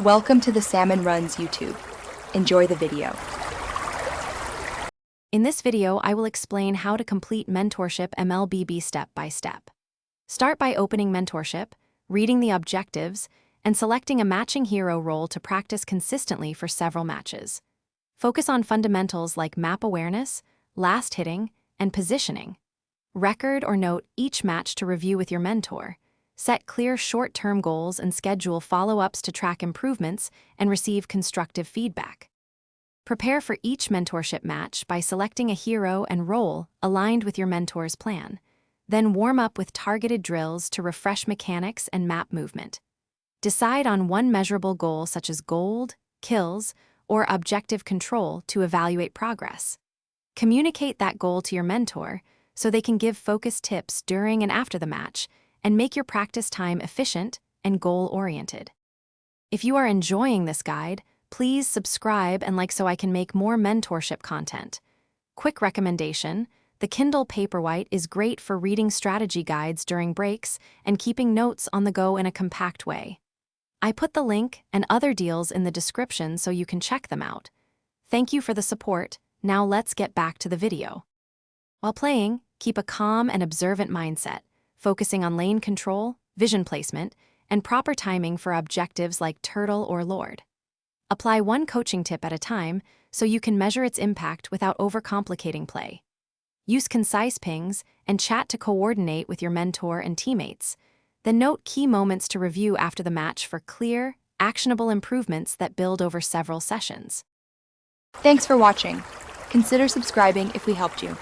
Welcome to the Salmon Runs YouTube. Enjoy the video. In this video, I will explain how to complete Mentorship MLBB step by step. Start by opening Mentorship, reading the objectives, and selecting a matching hero role to practice consistently for several matches. Focus on fundamentals like map awareness, last hitting, and positioning. Record or note each match to review with your mentor. Set clear short-term goals and schedule follow-ups to track improvements and receive constructive feedback. Prepare for each mentorship match by selecting a hero and role aligned with your mentor's plan. Then warm up with targeted drills to refresh mechanics and map movement. Decide on one measurable goal such as gold, kills, or objective control to evaluate progress. Communicate that goal to your mentor so they can give focused tips during and after the match, and make your practice time efficient and goal-oriented. If you are enjoying this guide, please subscribe and like so I can make more mentorship content. Quick recommendation: the Kindle Paperwhite is great for reading strategy guides during breaks and keeping notes on the go in a compact way. I put the link and other deals in the description so you can check them out. Thank you for the support. Now let's get back to the video. While playing, keep a calm and observant mindset, focusing on lane control, vision placement, and proper timing for objectives like turtle or lord. Apply one coaching tip at a time so you can measure its impact without overcomplicating play. Use concise pings and chat to coordinate with your mentor and teammates. Then note key moments to review after the match for clear, actionable improvements that build over several sessions. Thanks for watching. Consider subscribing if we helped you.